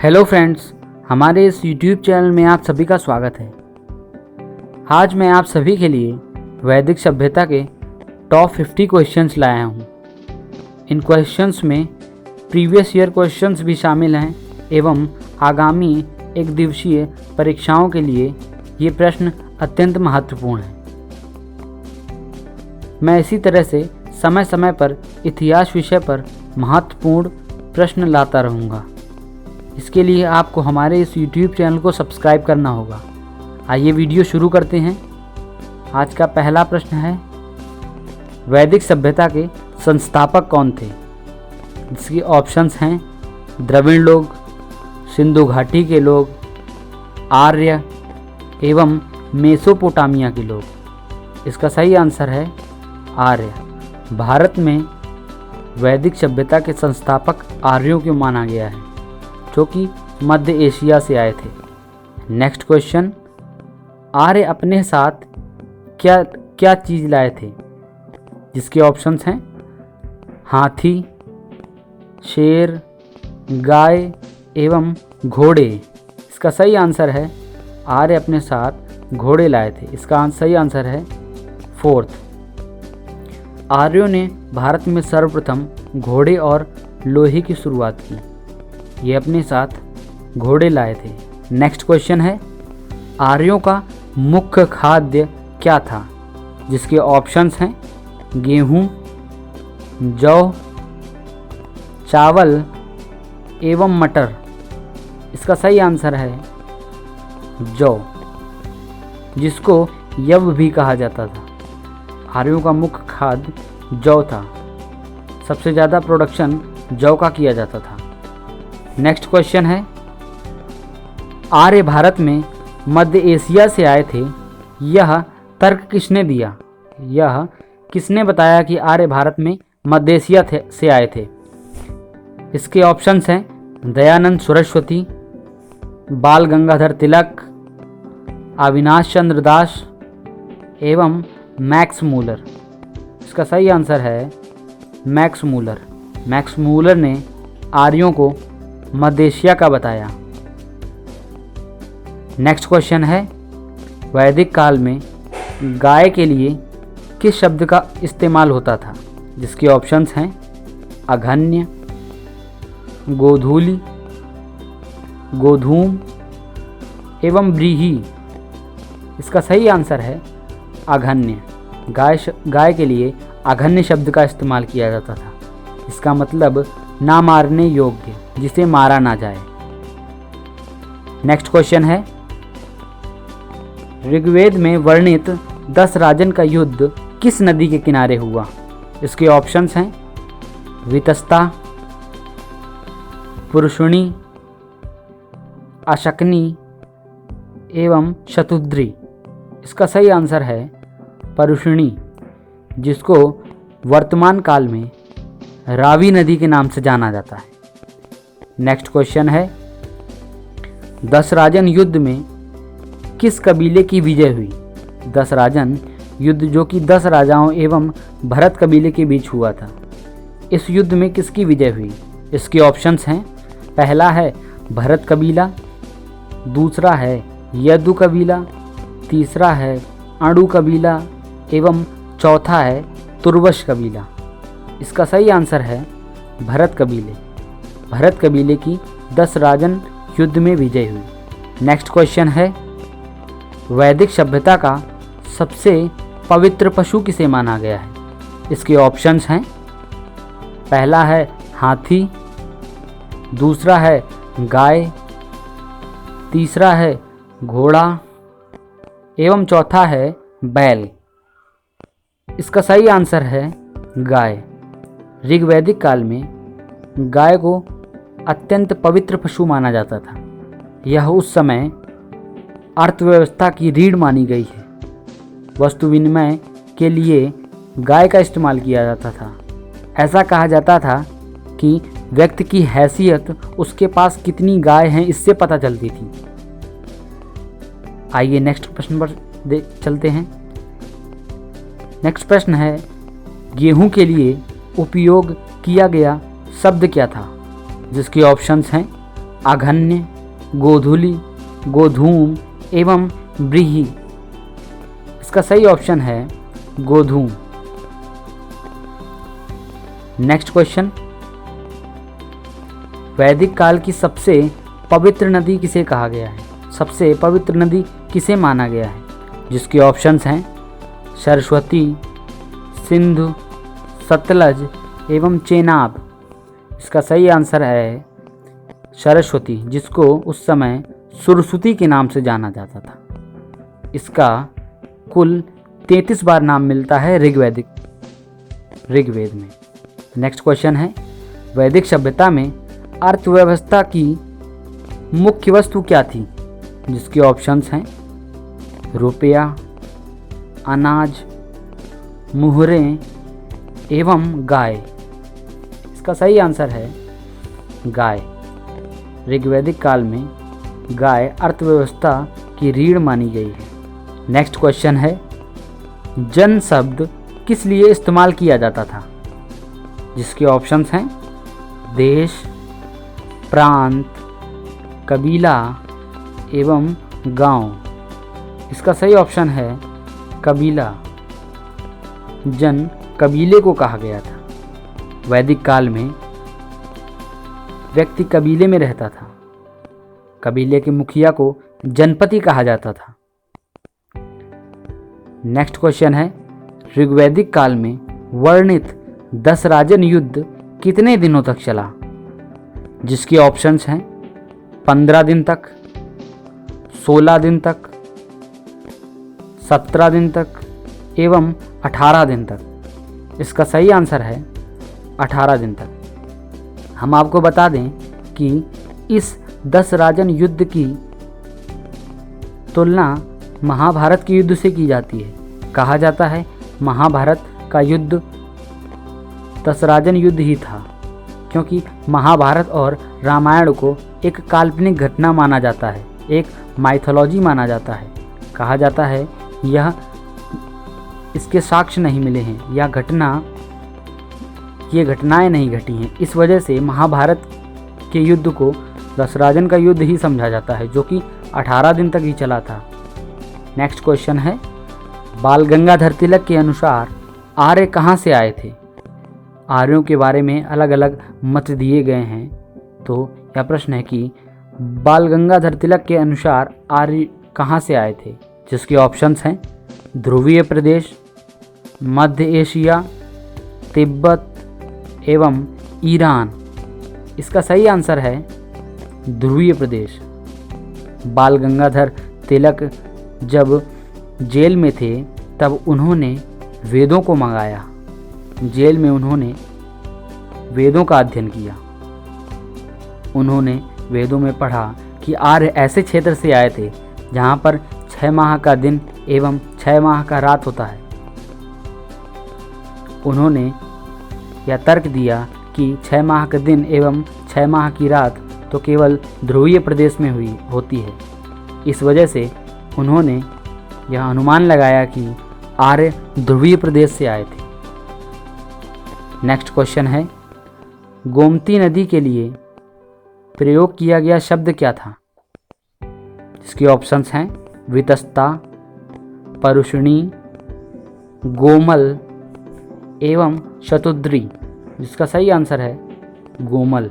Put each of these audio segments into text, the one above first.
Hello friends, हमारे इस YouTube channel में आप सभी का स्वागत है। आज मैं आप सभी के लिए वैदिक सभ्यता के टॉप 50 क्वेश्चंस लाया हूँ। इन क्वेश्चंस में प्रीवियस ईयर क्वेश्चंस भी शामिल हैं एवं आगामी एक दिवसीय परीक्षाओं के लिए ये प्रश्न अत्यंत महत्वपूर्ण हैं। मैं इसी तरह से समय समय पर इतिहास विषय पर महत्वपूर्ण प्रश्न लाता रहूँगा। इसके लिए आपको हमारे इस YouTube चैनल को सब्सक्राइब करना होगा। आइए वीडियो शुरू करते हैं। आज का पहला प्रश्न है, वैदिक सभ्यता के संस्थापक कौन थे? जिसके ऑप्शंस हैं द्रविड़ लोग, सिंधु घाटी के लोग, आर्य एवं मेसोपोटामिया के लोग। इसका सही आंसर है आर्य। भारत में वैदिक सभ्यता के संस्थापक आर्यों को माना गया है, जो कि मध्य एशिया से आए थे। नेक्स्ट क्वेश्चन, आर्य अपने साथ क्या क्या चीज़ लाए थे? जिसके ऑप्शंस हैं हाथी, शेर, गाय एवं घोड़े। इसका सही आंसर है आर्य अपने साथ घोड़े लाए थे। इसका सही आंसर है फोर्थ। आर्यों ने भारत में सर्वप्रथम घोड़े और लोहे की शुरुआत की। ये अपने साथ घोड़े लाए थे। नेक्स्ट क्वेश्चन है, आर्यों का मुख्य खाद्य क्या था? जिसके ऑप्शंस हैं गेहूं, जौ, चावल एवं मटर। इसका सही आंसर है जौ, जिसको यव भी कहा जाता था। आर्यों का मुख्य खाद्य जौ था। सबसे ज़्यादा प्रोडक्शन जौ का किया जाता था। नेक्स्ट क्वेश्चन है, आर्य भारत में मध्य एशिया से आए थे। यह तर्क किसने दिया? यह किसने बताया कि आर्य भारत में मध्य एशिया से आए थे? इसके ऑप्शंस हैं दयानंद सरस्वती, बाल गंगाधर तिलक, अविनाश चंद्र दास एवं मैक्स मूलर। इसका सही आंसर है मैक्स मूलर। मैक्स मूलर ने आर्यों को मध्य एशिया का बताया। नेक्स्ट क्वेश्चन है, वैदिक काल में गाय के लिए किस शब्द का इस्तेमाल होता था? जिसके ऑप्शंस हैं अघन्य, गोधूली, गोधूम एवं व्रीहि। इसका सही आंसर है अघन्य। गाय के लिए अघन्य शब्द का इस्तेमाल किया जाता था। इसका मतलब ना मारने योग्य, जिसे मारा ना जाए। नेक्स्ट क्वेश्चन है, ऋग्वेद में वर्णित 10 राजन का युद्ध किस नदी के किनारे हुआ? इसके ऑप्शंस हैं वितस्ता, पुरुषुणी, अशकनी एवं शतुद्री। इसका सही आंसर है पुरुषुणी, जिसको वर्तमान काल में रावी नदी के नाम से जाना जाता है। नेक्स्ट क्वेश्चन है, 10 राजन युद्ध में किस कबीले की विजय हुई? 10 राजन युद्ध जो कि 10 राजाओं एवं भरत कबीले के बीच हुआ था। इस युद्ध में किसकी विजय हुई? इसके ऑप्शंस हैं पहला है भरत कबीला, दूसरा है यदु कबीला, तीसरा है अणु कबीला एवं चौथा है तुर्वश कबीला। इसका सही आंसर है भरत कबीले। भरत कबीले की 10 राजन युद्ध में विजय हुई। नेक्स्ट क्वेश्चन है, वैदिक सभ्यता का सबसे पवित्र पशु किसे माना गया है? इसके ऑप्शंस हैं पहला है हाथी, दूसरा है गाय, तीसरा है घोड़ा एवं चौथा है बैल। इसका सही आंसर है गाय। ऋग्वैदिक काल में गाय को अत्यंत पवित्र पशु माना जाता था। यह उस समय अर्थव्यवस्था की रीढ़ मानी गई है। वस्तु विनिमय के लिए गाय का इस्तेमाल किया जाता था। ऐसा कहा जाता था कि व्यक्ति की हैसियत उसके पास कितनी गाय हैं इससे पता चलती थी। आइए नेक्स्ट प्रश्न पर चलते हैं। नेक्स्ट प्रश्न है, गेहूं के लिए उपयोग किया गया शब्द क्या था? जिसके ऑप्शंस हैं आघन्य, गोधूली, गोधूम एवं व्रीहि। इसका सही ऑप्शन है गोधूम। नेक्स्ट क्वेश्चन, वैदिक काल की सबसे पवित्र नदी किसे कहा गया है? सबसे पवित्र नदी किसे माना गया है? जिसके ऑप्शंस हैं सरस्वती, सिंधु, सतलज एवं चेनाब। इसका सही आंसर है सरस्वती, जिसको उस समय सुरसुती के नाम से जाना जाता था। इसका कुल 33 बार नाम मिलता है ऋग्वेद में। नेक्स्ट क्वेश्चन है, वैदिक सभ्यता में अर्थव्यवस्था की मुख्य वस्तु क्या थी? जिसके ऑप्शंस हैं रुपया, अनाज, मुहरें एवं गाय। इसका सही आंसर है गाय। ऋग्वैदिक काल में गाय अर्थव्यवस्था की रीढ़ मानी गई है। नेक्स्ट क्वेश्चन है, जन शब्द किस लिए इस्तेमाल किया जाता था? जिसके ऑप्शंस हैं देश, प्रांत, कबीला एवं गांव। इसका सही ऑप्शन है कबीला। जन कबीले को कहा गया था। वैदिक काल में व्यक्ति कबीले में रहता था। कबीले के मुखिया को जनपति कहा जाता था। नेक्स्ट क्वेश्चन है, ऋग्वैदिक काल में वर्णित 10 राजन युद्ध कितने दिनों तक चला? जिसके ऑप्शंस हैं 15 दिन तक, 16 दिन तक, 17 दिन तक एवं 18 दिन तक। इसका सही आंसर है 18 दिन तक। हम आपको बता दें कि इस 10 राजन युद्ध की तुलना महाभारत के युद्ध से की जाती है। कहा जाता है महाभारत का युद्ध 10 राजन युद्ध ही था, क्योंकि महाभारत और रामायण को एक काल्पनिक घटना माना जाता है, एक माइथोलॉजी माना जाता है। कहा जाता है यह इसके साक्ष्य नहीं मिले हैं, ये घटनाएं नहीं घटी हैं। इस वजह से महाभारत के युद्ध को 10 राजन का युद्ध ही समझा जाता है, जो कि 18 दिन तक ही चला था। नेक्स्ट क्वेश्चन है, बाल गंगाधर तिलक के अनुसार आर्य कहाँ से आए थे? आर्यों के बारे में अलग अलग मत दिए गए हैं। तो यह प्रश्न है कि बाल गंगाधर तिलक के अनुसार आर्य कहाँ से आए थे? जिसके ऑप्शंस हैं ध्रुवीय प्रदेश, मध्य एशिया, तिब्बत एवं ईरान। इसका सही आंसर है ध्रुवीय प्रदेश। बाल गंगाधर तिलक जब जेल में थे तब उन्होंने वेदों को मंगाया। जेल में उन्होंने वेदों का अध्ययन किया। उन्होंने वेदों में पढ़ा कि आर्य ऐसे क्षेत्र से आए थे जहाँ पर 6 माह का दिन एवं 6 माह का रात होता है। उन्होंने यह तर्क दिया कि 6 माह का दिन एवं 6 माह की रात तो केवल ध्रुवीय प्रदेश में होती है। इस वजह से उन्होंने यह अनुमान लगाया कि आर्य ध्रुवीय प्रदेश से आए थे। नेक्स्ट क्वेश्चन है, गोमती नदी के लिए प्रयोग किया गया शब्द क्या था? इसके ऑप्शंस हैं वितस्ता, परुषणी, गोमल एवं शतुद्री। जिसका सही आंसर है गोमल।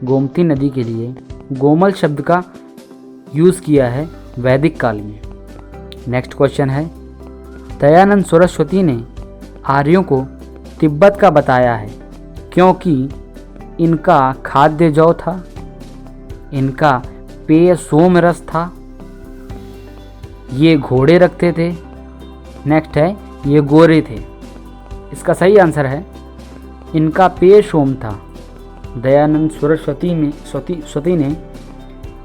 गोमती नदी के लिए गोमल शब्द का यूज़ किया है वैदिक काल में। नेक्स्ट क्वेश्चन है, दयानंद सरस्वती ने आर्यों को तिब्बत का बताया है क्योंकि इनका खाद्य जौ था, इनका पेय सोमरस था, ये घोड़े रखते थे, नेक्स्ट है ये गोरे थे। इसका सही आंसर है इनका पेय सोम था। दयानंद सरस्वती ने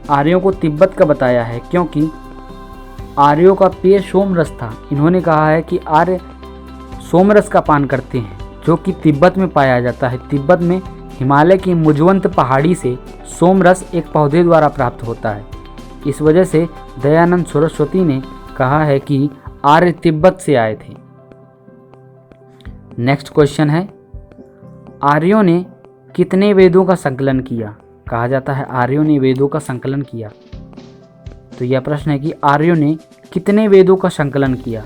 आर्यों को तिब्बत का बताया है क्योंकि आर्यों का पेय सोमरस था। इन्होंने कहा है कि आर्य सोमरस का पान करते हैं जो कि तिब्बत में पाया जाता है। तिब्बत में हिमालय की मुजवंत पहाड़ी से सोमरस एक पौधे द्वारा प्राप्त होता है। इस वजह से दयानंद सरस्वती ने कहा है कि आर्य तिब्बत से आए थे। नेक्स्ट क्वेश्चन है, आर्यों ने कितने वेदों का संकलन किया? कहा जाता है आर्यों ने वेदों का संकलन किया। तो यह प्रश्न है कि आर्यों ने कितने वेदों का संकलन किया,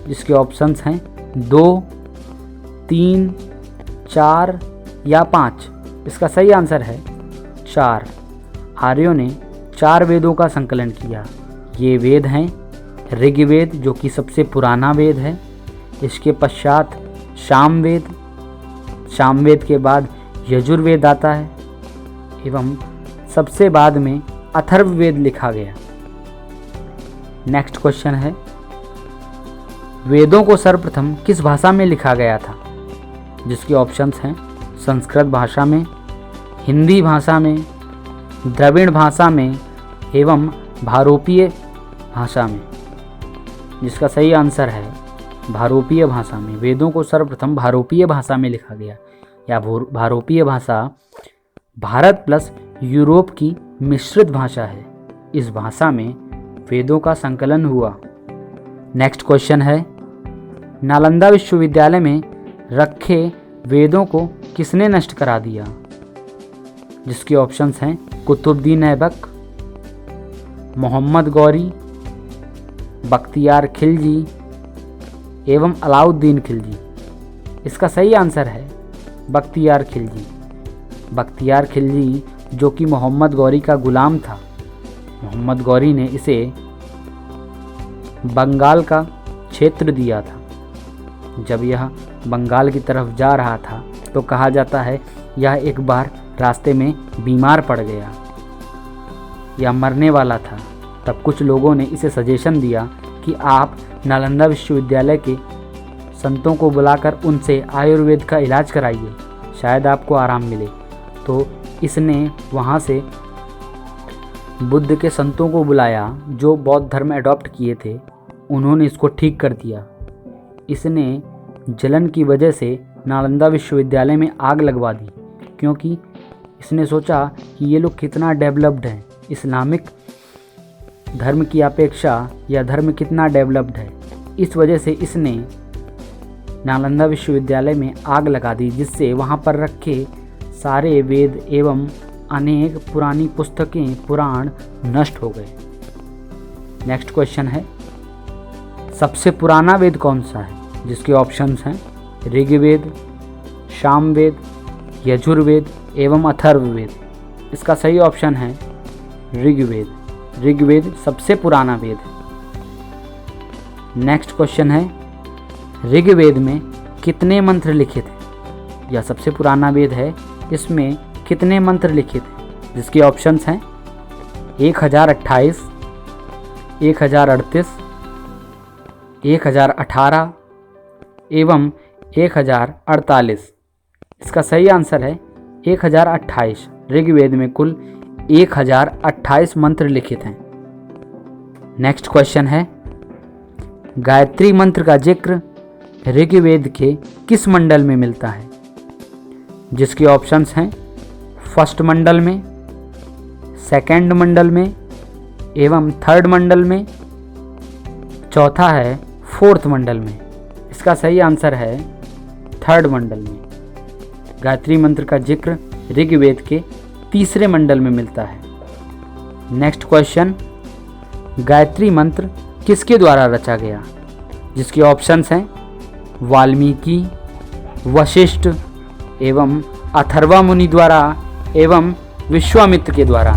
जिसके ऑप्शंस हैं 2, 3, 4 या 5। इसका सही आंसर है 4। आर्यों ने 4 वेदों का संकलन किया। ये वेद हैं ऋग्वेद, जो कि सबसे पुराना वेद है। इसके पश्चात सामवेद, सामवेद के बाद यजुर्वेद आता है, एवं सबसे बाद में अथर्ववेद लिखा गया। नेक्स्ट क्वेश्चन है, वेदों को सर्वप्रथम किस भाषा में लिखा गया था, जिसके ऑप्शंस हैं संस्कृत भाषा में, हिंदी भाषा में, द्रविड़ भाषा में एवं भारोपीय भाषा में। जिसका सही आंसर है भारोपीय भाषा में। वेदों को सर्वप्रथम भारोपीय भाषा में लिखा गया, या भारोपीय भाषा भारत प्लस यूरोप की मिश्रित भाषा है। इस भाषा में वेदों का संकलन हुआ। नेक्स्ट क्वेश्चन है, नालंदा विश्वविद्यालय में रखे वेदों को किसने नष्ट करा दिया, जिसके ऑप्शंस हैं कुतुबुद्दीन ऐबक, मोहम्मद गौरी, बख्तियार खिलजी एवं अलाउद्दीन खिलजी। इसका सही आंसर है बख्तियार खिलजी। बख्तियार खिलजी जो कि मोहम्मद गौरी का गुलाम था। मोहम्मद गौरी ने इसे बंगाल का क्षेत्र दिया था। जब यह बंगाल की तरफ जा रहा था तो कहा जाता है यह एक बार रास्ते में बीमार पड़ गया या मरने वाला था। तब कुछ लोगों ने इसे सजेशन दिया कि आप नालंदा विश्वविद्यालय के संतों को बुलाकर उनसे आयुर्वेद का इलाज कराइए, शायद आपको आराम मिले। तो इसने वहाँ से बुद्ध के संतों को बुलाया जो बौद्ध धर्म अडॉप्ट किए थे। उन्होंने इसको ठीक कर दिया। इसने जलन की वजह से नालंदा विश्वविद्यालय में आग लगवा दी, क्योंकि इसने सोचा कि ये लोग कितना डेवलप्ड हैं, इस्लामिक धर्म की अपेक्षा यह धर्म कितना डेवलप्ड है। इस वजह से इसने नालंदा विश्वविद्यालय में आग लगा दी, जिससे वहाँ पर रखे सारे वेद एवं अनेक पुरानी पुस्तकें, पुराण नष्ट हो गए। नेक्स्ट क्वेश्चन है, सबसे पुराना वेद कौन सा है, जिसके ऑप्शंस हैं ऋग्वेद, सामवेद, यजुर्वेद एवं अथर्ववेद। इसका सही ऑप्शन है ऋग्वेद। ऋग्वेद सबसे पुराना वेद है। नेक्स्ट क्वेश्चन है, ऋग्वेद में कितने मंत्र लिखे थे? यह सबसे पुराना वेद है, इसमें कितने मंत्र लिखे थे? जिसके ऑप्शंस हैं 1028, 1038, 1018 एवं 1048। इसका सही आंसर है 1028। ऋग्वेद में कुल 1028 मंत्र लिखित हैं। नेक्स्ट क्वेश्चन है, गायत्री मंत्र का जिक्र ऋग्वेद के किस मंडल में मिलता है? जिसके ऑप्शंस हैं फर्स्ट मंडल में, सेकंड मंडल में एवं थर्ड मंडल में, चौथा है फोर्थ मंडल में। इसका सही आंसर है थर्ड मंडल में। गायत्री मंत्र का जिक्र ऋग्वेद के तीसरे मंडल में मिलता है। नेक्स्ट क्वेश्चन, गायत्री मंत्र किसके द्वारा रचा गया? जिसके ऑप्शंस हैं वाल्मीकि, वशिष्ठ एवं अथर्वा मुनि द्वारा एवं विश्वामित्र के द्वारा।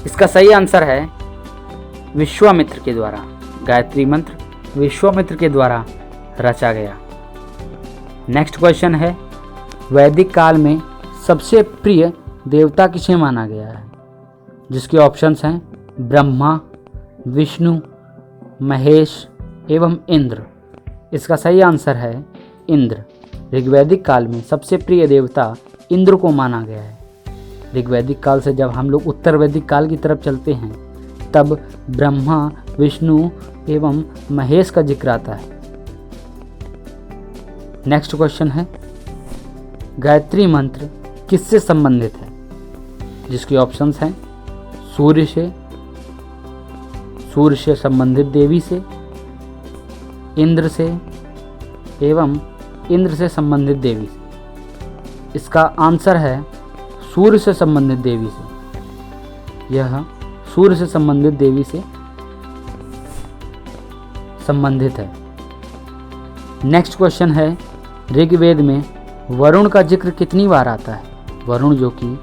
इसका सही आंसर है विश्वामित्र के द्वारा। गायत्री मंत्र विश्वामित्र के द्वारा रचा गया। नेक्स्ट क्वेश्चन है, वैदिक काल में सबसे प्रिय देवता किसे माना गया है? जिसके ऑप्शंस हैं ब्रह्मा, विष्णु, महेश एवं इंद्र। इसका सही आंसर है इंद्र। ऋग्वैदिक काल में सबसे प्रिय देवता इंद्र को माना गया है। ऋग्वैदिक काल से जब हम लोग उत्तर वैदिक काल की तरफ चलते हैं तब ब्रह्मा, विष्णु एवं महेश का जिक्र आता है। नेक्स्ट क्वेश्चन है, गायत्री मंत्र किससे संबंधित है? जिसके ऑप्शंस हैं सूर्य से संबंधित देवी से, इंद्र से एवं इंद्र से संबंधित देवी से। इसका आंसर है सूर्य से संबंधित देवी से, यह सूर्य से संबंधित देवी से संबंधित है। नेक्स्ट क्वेश्चन है, ऋग्वेद में वरुण का जिक्र कितनी बार आता है? वरुण जो कि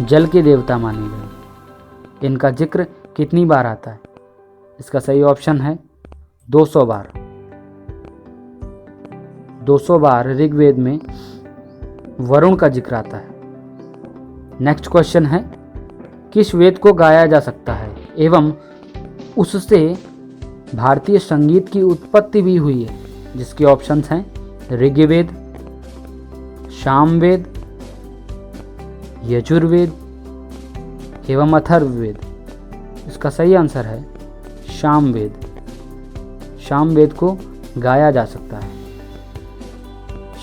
जल के देवता माने गए, इनका जिक्र कितनी बार आता है? इसका सही ऑप्शन है 200 बार। 200 बार ऋग्वेद में वरुण का जिक्र आता है। नेक्स्ट क्वेश्चन है, किस वेद को गाया जा सकता है एवं उससे भारतीय संगीत की उत्पत्ति भी हुई है? जिसके ऑप्शंस हैं ऋग्वेद, सामवेद, यजुर्वेद एवं अथर्ववेद। इसका सही आंसर है सामवेद। सामवेद को गाया जा सकता है।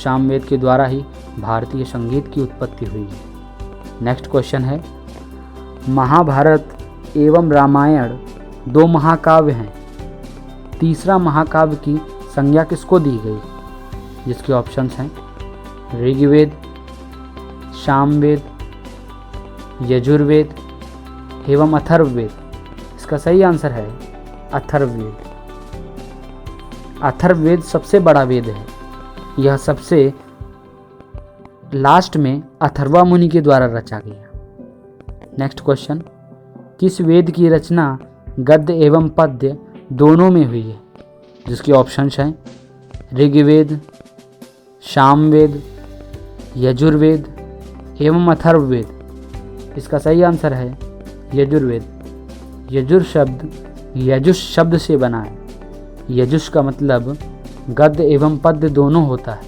सामवेद के द्वारा ही भारतीय संगीत की उत्पत्ति हुई है। नेक्स्ट क्वेश्चन है, महाभारत एवं रामायण 2 महाकाव्य हैं, तीसरा महाकाव्य की संज्ञा किसको दी गई? जिसके ऑप्शंस हैं ऋग्वेद, सामवेद, यजुर्वेद एवं अथर्ववेद। इसका सही आंसर है अथर्ववेद। अथर्ववेद सबसे बड़ा वेद है। यह सबसे लास्ट में अथर्वा मुनि के द्वारा रचा गया। नेक्स्ट क्वेश्चन, किस वेद की रचना गद्य एवं पद्य दोनों में हुई है? जिसके ऑप्शंस हैं ऋग्वेद, सामवेद, यजुर्वेद एवं अथर्ववेद। इसका सही आंसर है यजुर्वेद। यजुष शब्द से बना है। यजुष का मतलब गद्य एवं पद्य दोनों होता है।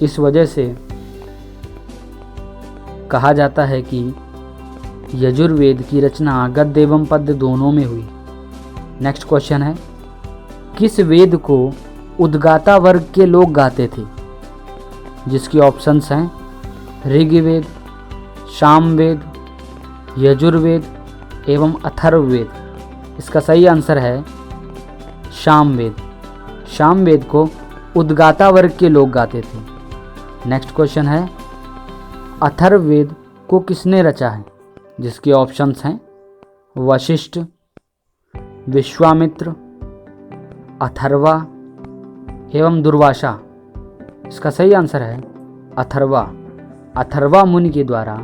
इस वजह से कहा जाता है कि यजुर्वेद की रचना गद्य एवं पद्य दोनों में हुई। नेक्स्ट क्वेश्चन है, किस वेद को उद्गाता वर्ग के लोग गाते थे? जिसकी ऑप्शंस हैं ऋग्वेद, सामवेद, यजुर्वेद एवं अथर्ववेद। इसका सही आंसर है सामवेद। सामवेद को उद्गाता वर्ग के लोग गाते थे। नेक्स्ट क्वेश्चन है, अथर्ववेद को किसने रचा है? जिसके ऑप्शंस हैं वशिष्ठ, विश्वामित्र, अथर्वा एवं दुर्वासा। इसका सही आंसर है अथर्वा। अथर्वा मुनि के द्वारा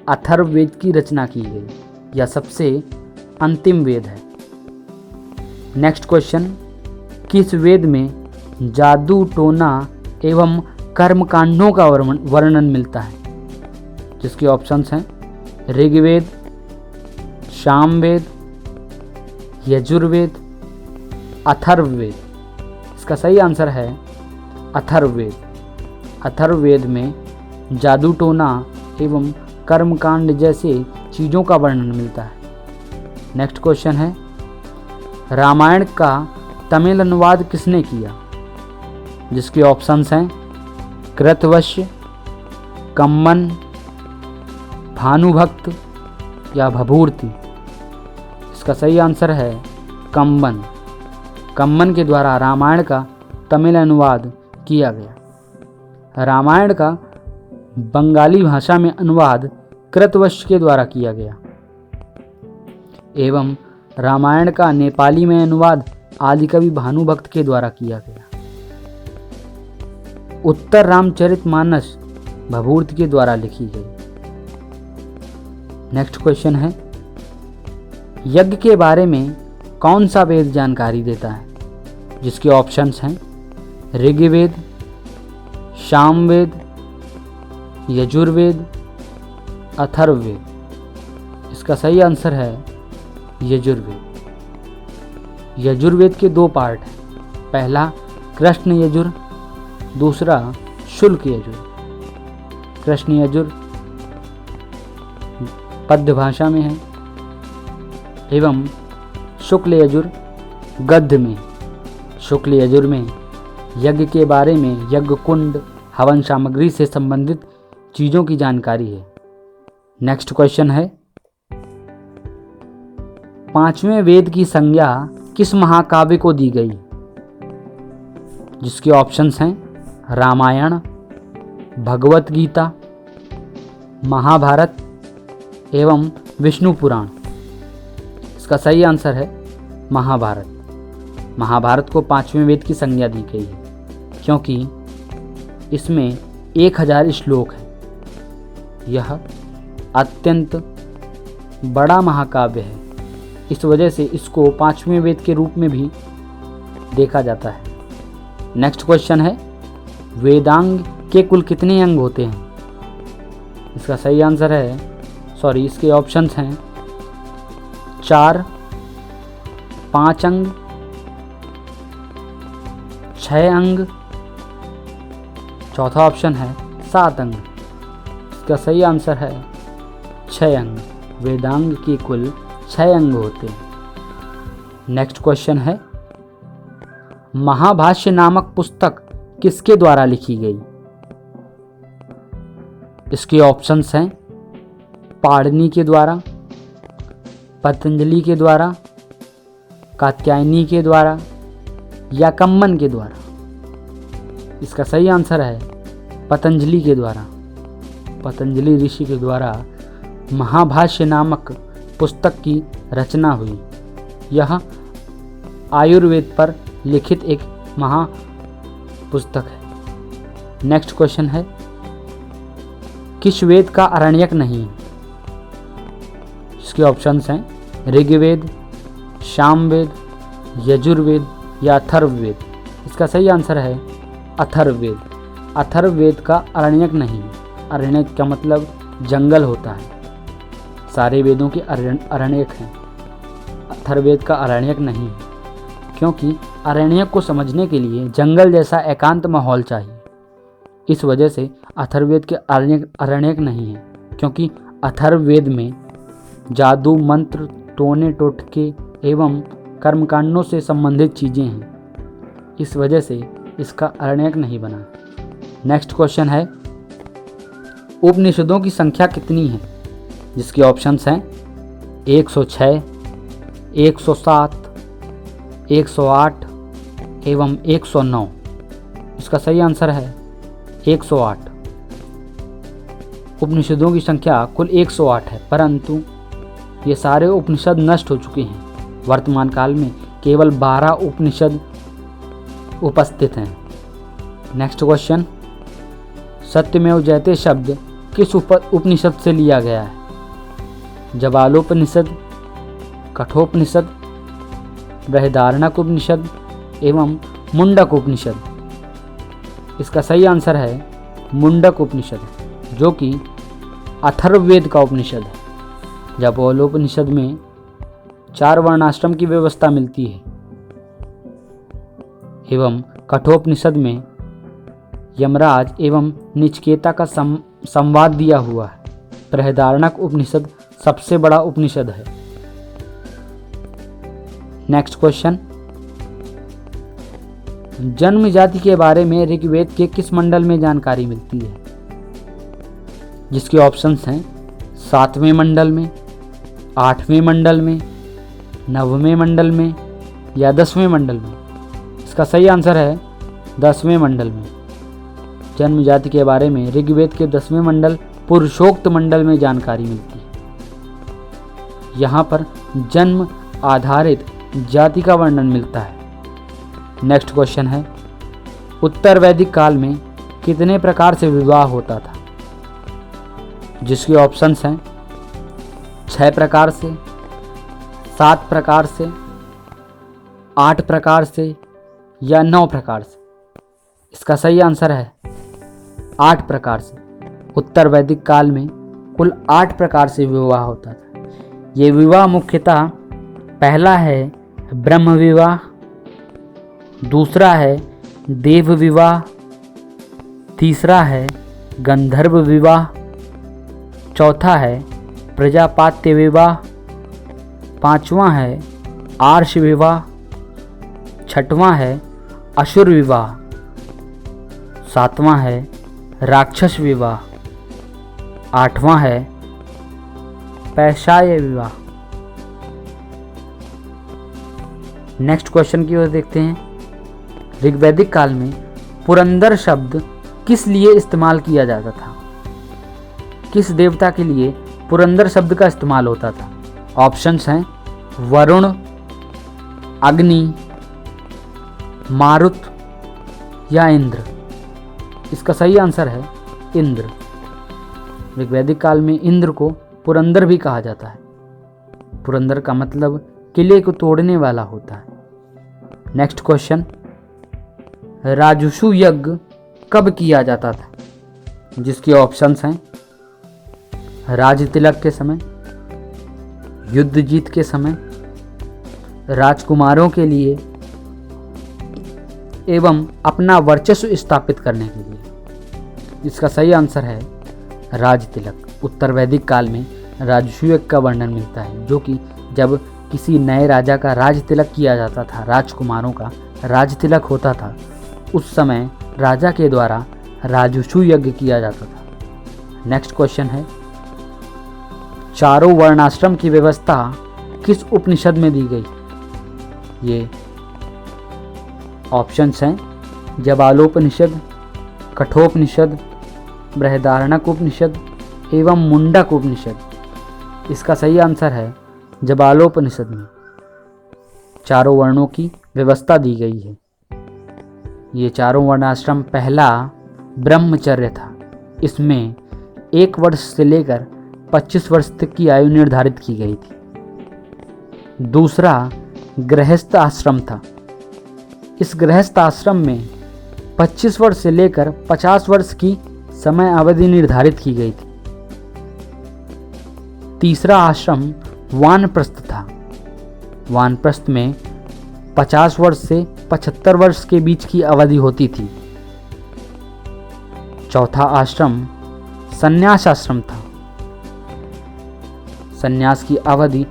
अथर्ववेद की रचना की गई। यह सबसे अंतिम वेद है। नेक्स्ट क्वेश्चन, किस वेद में जादू टोना एवं कर्मकांडों का वर्णन मिलता है? जिसके ऑप्शंस हैं ऋग्वेद, सामवेद, यजुर्वेद, अथर्ववेद। इसका सही आंसर है अथर्ववेद। अथर्ववेद में जादू टोना एवं कर्मकांड जैसे चीज़ों का वर्णन मिलता है। नेक्स्ट क्वेश्चन है, रामायण का तमिल अनुवाद किसने किया? जिसके ऑप्शंस हैं कृतवश्य, कम्मन, भानुभक्त या भभूर्ति। इसका सही आंसर है कम्मन। कम्मन के द्वारा रामायण का तमिल अनुवाद किया गया। रामायण का बंगाली भाषा में अनुवाद कृतवश्य के द्वारा किया गया एवं रामायण का नेपाली में अनुवाद आदिकवि भानुभक्त के द्वारा किया गया। उत्तर रामचरितमानस भभूर्ति के द्वारा लिखी गई। नेक्स्ट क्वेश्चन है, यज्ञ के बारे में कौन सा वेद जानकारी देता है? जिसके ऑप्शंस हैं ऋग्वेद, सामवेद, यजुर्वेद, अथर्ववेद। इसका सही आंसर है यजुर्वेद। यजुर्वेद के 2 पार्ट हैं। पहला कृष्ण यजुर, दूसरा शुल्क यजुर। कृष्ण यजुर पद्य भाषा में है एवं शुक्ल यजुर गद्य में। शुक्ल यजुर में यज्ञ के बारे में यज्ञ कुंड, हवन सामग्री से संबंधित चीज़ों की जानकारी है। नेक्स्ट क्वेश्चन है, 5वें वेद की संज्ञा किस महाकाव्य को दी गई? जिसके ऑप्शंस हैं रामायण, भगवत गीता, महाभारत एवं विष्णु पुराण। इसका सही आंसर है महाभारत। महाभारत को 5वें वेद की संज्ञा दी गई है क्योंकि इसमें 1000 श्लोक हैं। यह अत्यंत बड़ा महाकाव्य है, इस वजह से इसको 5वें वेद के रूप में भी देखा जाता है। नेक्स्ट क्वेश्चन है, वेदांग के कुल कितने अंग होते हैं? इसका सही आंसर है, इसके ऑप्शंस हैं 4, 5 अंग, 6 अंग, चौथा ऑप्शन है 7 अंग। इसका सही आंसर है 6 अंग। वेदांग के कुल 6 अंग होते हैं। नेक्स्ट क्वेश्चन है, महाभाष्य नामक पुस्तक किसके द्वारा लिखी गई? इसके ऑप्शंस हैं पाणिनि के द्वारा, पतंजलि के द्वारा, कात्यायनी के द्वारा या कम्मन के द्वारा। इसका सही आंसर है पतंजलि के द्वारा। पतंजलि ऋषि के द्वारा महाभाष्य नामक पुस्तक की रचना हुई। यह आयुर्वेद पर लिखित एक महापुस्तक है। नेक्स्ट क्वेश्चन है, किस वेद का आरण्यक नहीं है? इसके ऑप्शंस हैं ऋग्वेद, सामवेद, यजुर्वेद या अथर्ववेद। इसका सही आंसर है अथर्ववेद। अथर्ववेद का आरण्यक नहीं है। आरण्यक का मतलब जंगल होता है। सारे वेदों के आरण्यक हैं, अथर्ववेद का आरण्यक नहीं है क्योंकि आरण्यक को समझने के लिए जंगल जैसा एकांत माहौल चाहिए। इस वजह से अथर्ववेद के आरण्यक नहीं है क्योंकि अथर्ववेद में जादू, मंत्र, टोने टोटके एवं कर्मकांडों से संबंधित चीज़ें हैं। इस वजह से इसका आरण्यक नहीं बना। नेक्स्ट क्वेश्चन है, उपनिषदों की संख्या कितनी है? जिसके ऑप्शंस हैं 106, 107, 108 एवं 109। इसका सही आंसर है 108। उपनिषदों की संख्या कुल 108 है, परंतु ये सारे उपनिषद नष्ट हो चुके हैं। वर्तमान काल में केवल 12 उपनिषद उपस्थित हैं। नेक्स्ट क्वेश्चन, सत्यमेव जयते शब्द किस उपनिषद से लिया गया है? जवालोपनिषद, कठोपनिषद, बृहदारण्यक उपनिषद एवं मुंडक उपनिषद। इसका सही आंसर है मुंडक उपनिषद, जो कि अथर्ववेद का उपनिषद है। जवालोपनिषद में 4 वर्णाश्रम की व्यवस्था मिलती है एवं कठोपनिषद में यमराज एवं निचकेता का संवाद दिया हुआ है। बृहदारण्यक उपनिषद सबसे बड़ा उपनिषद है। नेक्स्ट क्वेश्चन, जन्म जाति के बारे में ऋग्वेद के किस मंडल में जानकारी मिलती है? जिसके ऑप्शंस हैं 7वें मंडल में, 8वें मंडल में, 9वें मंडल में या 10वें मंडल में। इसका सही आंसर है 10वें मंडल में। जन्म जाति के बारे में ऋग्वेद के 10वें मंडल पुरुषोक्त मंडल में जानकारी मिलती है। यहाँ पर जन्म आधारित जाति का वर्णन मिलता है। नेक्स्ट क्वेश्चन है, उत्तर वैदिक काल में कितने प्रकार से विवाह होता था? जिसके ऑप्शंस हैं 6 प्रकार से, 7 प्रकार से, 8 प्रकार से या 9 प्रकार से। इसका सही आंसर है 8 प्रकार से। उत्तर वैदिक काल में कुल 8 प्रकार से विवाह होता था। ये विवाह मुख्यतः पहला है ब्रह्म विवाह, दूसरा है देव विवाह, तीसरा है गंधर्व विवाह, चौथा है प्रजापात्य विवाह, 5वां है आर्ष विवाह, 6वां है असुर विवाह, 7वां है राक्षस विवाह, 8वां है पैशाय विवाह। नेक्स्ट क्वेश्चन की ओर देखते हैं। ऋग्वैदिक काल में पुरंदर शब्द किस लिए इस्तेमाल किया जाता था? किस देवता के लिए पुरंदर शब्द का इस्तेमाल होता था? ऑप्शंस हैं वरुण, अग्नि, मारुत या इंद्र। इसका सही आंसर है इंद्र। ऋग्वैदिक काल में इंद्र को पुरंदर भी कहा जाता है। पुरंदर का मतलब किले को तोड़ने वाला होता है। नेक्स्ट क्वेश्चन, राजसूय यज्ञ कब किया जाता था? जिसके ऑप्शंस हैं राज तिलक के समय, युद्ध जीत के समय, राजकुमारों के लिए एवं अपना वर्चस्व स्थापित करने के लिए। इसका सही आंसर है राज तिलक। उत्तर वैदिक काल में राजसूय यज्ञ का वर्णन मिलता है, जो कि जब किसी नए राजा का राज तिलक किया जाता था, राजकुमारों का राज तिलक होता था, उस समय राजा के द्वारा राजसूय यज्ञ किया जाता था। नेक्स्ट क्वेश्चन है, चारों वर्णाश्रम की व्यवस्था किस उपनिषद में दी गई? ये ऑप्शंस हैं जबालोपनिषद, कठोपनिषद, बृहदारण्यक उपनिषद एवं मुंडक उपनिषद। इसका सही आंसर है जबालोपनिषद में चारों वर्णों की व्यवस्था दी गई है। ये चारों वर्णाश्रम पहला ब्रह्मचर्य था। इसमें 1 वर्ष से लेकर 25 वर्ष तक की आयु निर्धारित की गई थी। दूसरा गृहस्थ आश्रम था। इस गृहस्थ आश्रम में 25 वर्ष से लेकर 50 वर्ष की समय अवधि निर्धारित की गई थी। तीसरा आश्रम वानप्रस्थ था। वानप्रस्थ में 50 वर्ष से 75 वर्ष के बीच की अवधि होती थी। चौथा आश्रम संन्यास आश्रम था। संन्यास की अवधि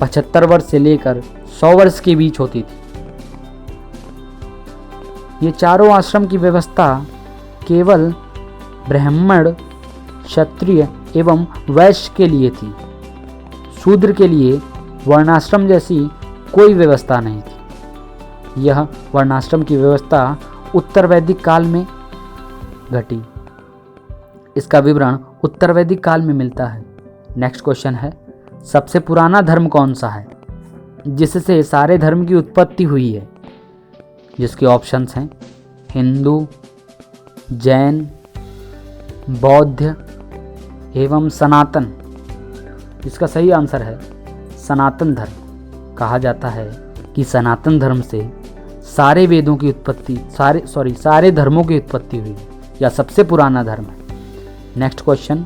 75 वर्ष से लेकर 100 वर्ष के बीच होती थी। ये चारों आश्रम की व्यवस्था केवल ब्राह्मण, क्षत्रिय एवं वैश्य के लिए थी। शूद्र के लिए वर्णाश्रम जैसी कोई व्यवस्था नहीं थी। यह वर्णाश्रम की व्यवस्था उत्तर वैदिक काल में घटी। इसका विवरण उत्तर वैदिक काल में मिलता है। नेक्स्ट क्वेश्चन है, सबसे पुराना धर्म कौन सा है जिससे सारे धर्म की उत्पत्ति हुई है? जिसके ऑप्शंस हैं हिंदू, जैन, बौद्ध एवं सनातन। इसका सही आंसर है सनातन धर्म। कहा जाता है कि सनातन धर्म से सारे वेदों की उत्पत्ति, सारे धर्मों की उत्पत्ति हुई, या सबसे पुराना धर्म है। नेक्स्ट क्वेश्चन,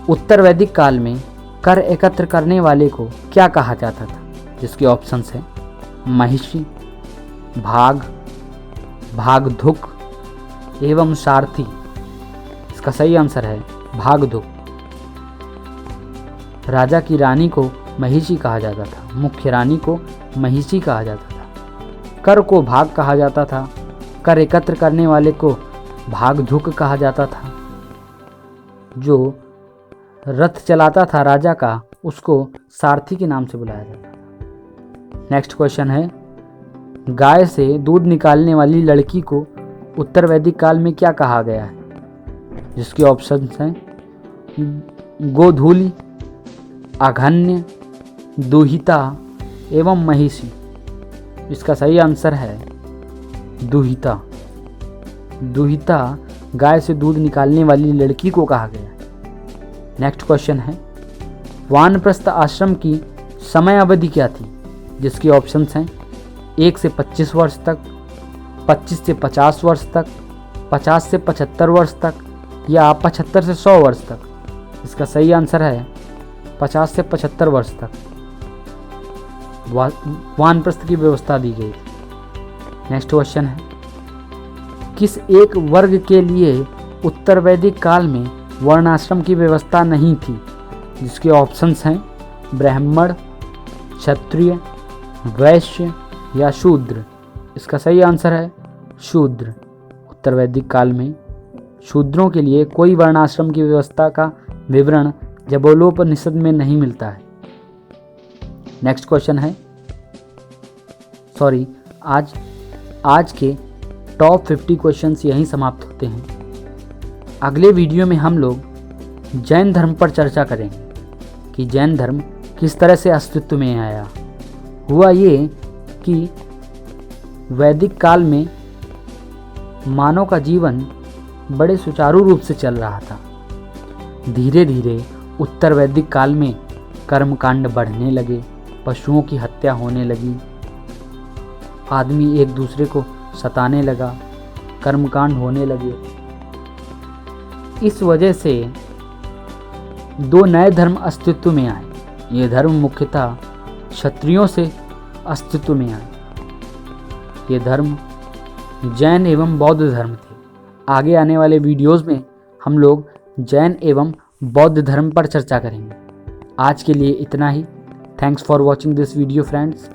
उत्तर वैदिक काल में कर एकत्र करने वाले को क्या कहा जाता था? जिसके ऑप्शंस हैं महिषी, भाग, भागधुक एवं सारथी। इसका सही आंसर है भागधुक। राजा की रानी को महिषी कहा जाता था, मुख्य रानी को महिषी कहा जाता था। कर को भाग कहा जाता था, कर एकत्र करने वाले को भागधुक कहा जाता था। जो रथ चलाता था राजा का, उसको सारथी के नाम से बुलाया जाता था। नेक्स्ट क्वेश्चन है, गाय से दूध निकालने वाली लड़की को उत्तर वैदिक काल में क्या कहा गया है? जिसके ऑप्शंस हैं गोधूली, अघन्य, दुहिता एवं महिषी। इसका सही आंसर है दुहिता। दुहिता गाय से दूध निकालने वाली लड़की को कहा गया है। नेक्स्ट क्वेश्चन है, वानप्रस्थ आश्रम की समय अवधि क्या थी? जिसके ऑप्शंस हैं 1 से 25 वर्ष तक, 25 से 50 वर्ष तक, 50 से 75 वर्ष तक, या 75 से 100 वर्ष तक। इसका सही आंसर है 50 से 75 वर्ष तक वानप्रस्थ की व्यवस्था दी गई थी। नेक्स्ट क्वेश्चन है, किस एक वर्ग के लिए उत्तर वैदिक काल में वर्णाश्रम की व्यवस्था नहीं थी? जिसके ऑप्शंस हैं ब्राह्मण, क्षत्रिय, वैश्य या शूद्र। इसका सही आंसर है शूद्र। उत्तर वैदिक काल में शूद्रों के लिए कोई वर्णाश्रम की व्यवस्था का विवरण जबालोपनिषद में नहीं मिलता है। नेक्स्ट क्वेश्चन है, आज के टॉप 50 क्वेश्चंस यहीं समाप्त होते हैं। अगले वीडियो में हम लोग जैन धर्म पर चर्चा करेंगे कि जैन धर्म किस तरह से अस्तित्व में आया। हुआ ये कि वैदिक काल में मानव का जीवन बड़े सुचारू रूप से चल रहा था। धीरे धीरे उत्तर वैदिक काल में कर्मकांड बढ़ने लगे, पशुओं की हत्या होने लगी, आदमी एक दूसरे को सताने लगा, कर्मकांड होने लगे। इस वजह से दो नए धर्म अस्तित्व में आए। ये धर्म मुख्यतः क्षत्रियों से अस्तित्व में आए। ये धर्म जैन एवं बौद्ध धर्म थे। आगे आने वाले वीडियोस में हम लोग जैन एवं बौद्ध धर्म पर चर्चा करेंगे। आज के लिए इतना ही। Thanks for watching this video friends.